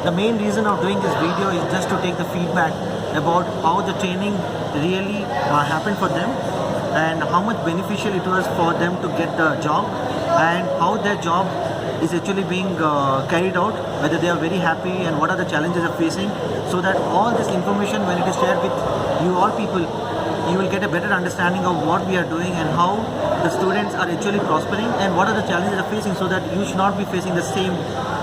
the main reason of doing this video is just to take the feedback about how the training really happened for them and how much beneficial it was for them to get the job and how their job is actually being carried out, whether they are very happy and what are the challenges they're facing, so that all this information, when it is shared with you all people, you will get a better understanding of what we are doing and how the students are actually prospering and what are the challenges they're facing, so that you should not be facing the same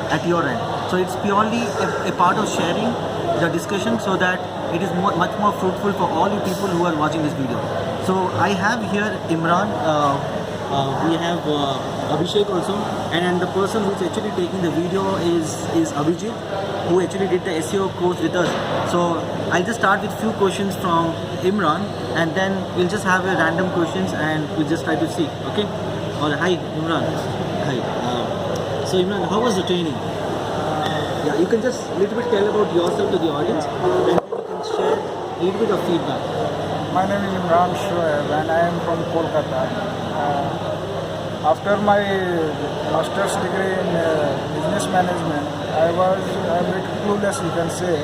at your end. So it's purely a part of sharing the discussion so that it is much more fruitful for all you people who are watching this video. So I have here Imran, we have Abhishek also, and the person who's actually taking the video is Abhijit, who actually did the SEO course with us. So I'll just start with few questions from Imran, and then we'll just have a random questions and we'll just try to see. Okay? All right. Hi Imran. Hi. So Imran, how was the training? Yeah, you can just a little bit tell about yourself to the audience, and then you can share a little bit of feedback. My name is Imran Shoaib and I am from Kolkata. After my master's degree in business management, I was a bit clueless, you can say,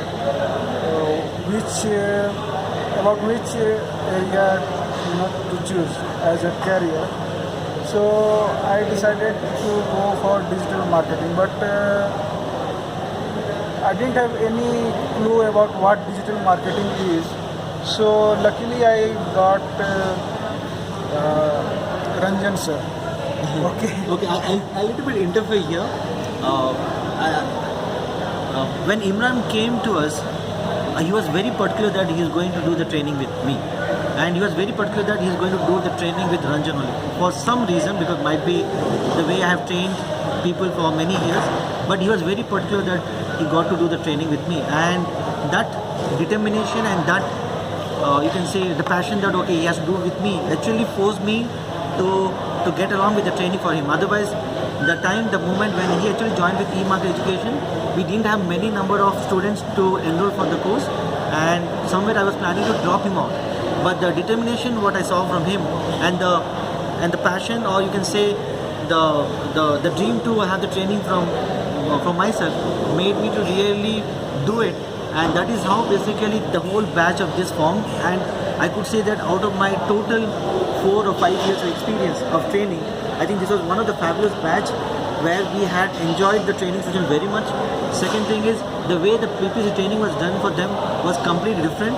about which area to choose as a career. So I decided to go for digital marketing, but I didn't have any clue about what digital marketing is. So luckily I got Ranjan sir. Okay, I'll little bit interfere here. When Imran came to us, he was very particular that he is going to do the training with me. And he was very particular that he is going to do the training with Ranjan only. For some reason, because might be the way I have trained people for many years, but he was very particular that he got to do the training with me. And that determination and that you can say the passion that okay he has to do with me actually forced me to get along with the training for him. Otherwise, the moment when he actually joined with eMarket Education, we didn't have many number of students to enroll for the course, and somewhere I was planning to drop him out. But the determination what I saw from him and the passion, or you can say the dream to have the training from myself made me to really do it. And that is how basically the whole batch of this formed. And I could say that out of my total 4 or 5 years of experience of training, I think this was one of the fabulous batch where we had enjoyed the training session very much. Second thing is the way the PPC training was done for them was completely different.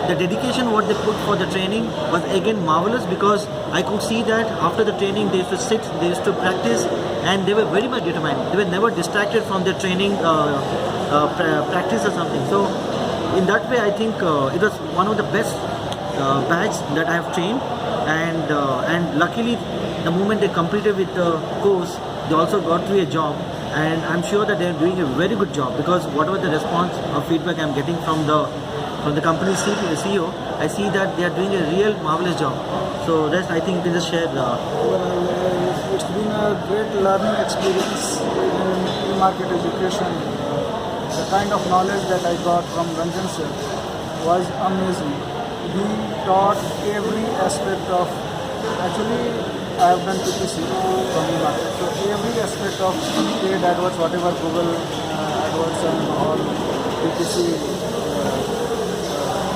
The dedication what they put for the training was again marvelous, because I could see that after the training they used to sit, they used to practice, and they were very much determined. They were never distracted from their training practice or something. So in that way I think it was one of the best batch that I have trained, and luckily the moment they completed with the course, they also got to a job, and I'm sure that they are doing a very good job, because whatever the response or feedback I'm getting from the company's CEO, I see that they are doing a real marvelous job. So rest I think you can just share. It's been a great learning experience in eMarket Education. The kind of knowledge that I got from Ranjan sir was amazing. He taught every aspect of, actually I have done PPC from eMarket, so every aspect of paid AdWords, whatever Google AdWords and all PPC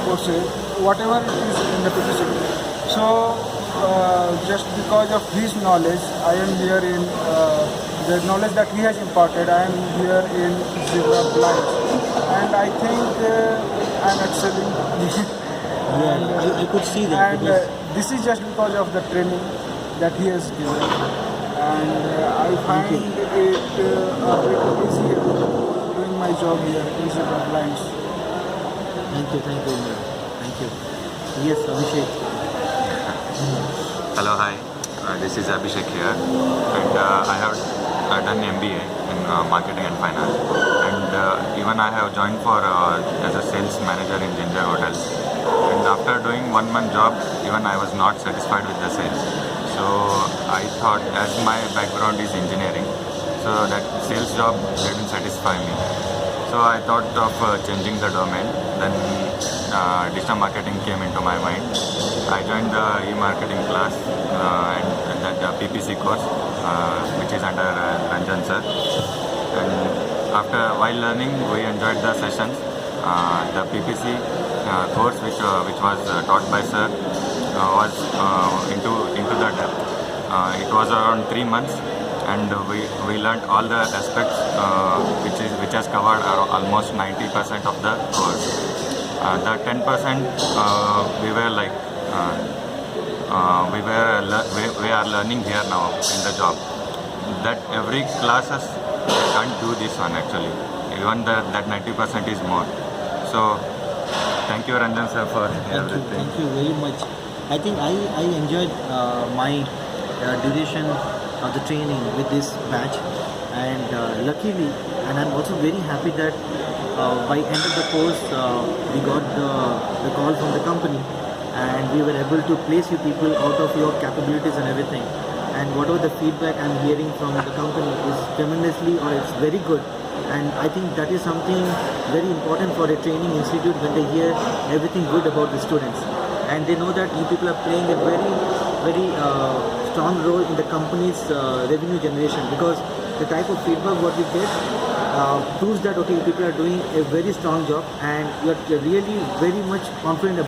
courses, whatever is in the PPC. So just because of his knowledge, I am here in the knowledge that he has imparted, I am here in Zebra Blinds, and I think I am excelling. I could see that. And this is just because of the training that he has given, and I find it a bit easier doing my job here in Zebra Blinds. Thank you, thank you. Yes, Abhishek. Hello, hi. This is Abhishek here, and I have done MBA in marketing and finance, and even I have joined for as a sales manager in Ginger Hotels. And after doing 1 month job, even I was not satisfied with the sales. So I thought, as my background is engineering, so that sales job didn't satisfy me. So I thought of changing the domain. Then digital marketing came into my mind. I joined the e-marketing class and that PPC course, which is under Ranjan sir. And after while learning, we enjoyed the sessions. The PPC course, which was taught by sir, was into the depth. It was around 3 months, and we learned all the aspects which has covered almost 90% of the course. The 10% we were like we are learning here now in the job. That every classes can't do this one actually. Even that 90% is more. So thank you, Ranjan sir, for everything. Thank you very much. I think I enjoyed my duration of the training with this batch, and luckily, and I'm also very happy that by end of the course we got the call from the company, and we were able to place you people out of your capabilities and everything. And whatever the feedback I'm hearing from the company is tremendously, or it's very good. And I think that is something very important for a training institute, when they hear everything good about the students, and they know that you people are playing a very strong role in the company's revenue generation, because the type of feedback what we get proves that okay, you people are doing a very strong job, and you are really very much confident about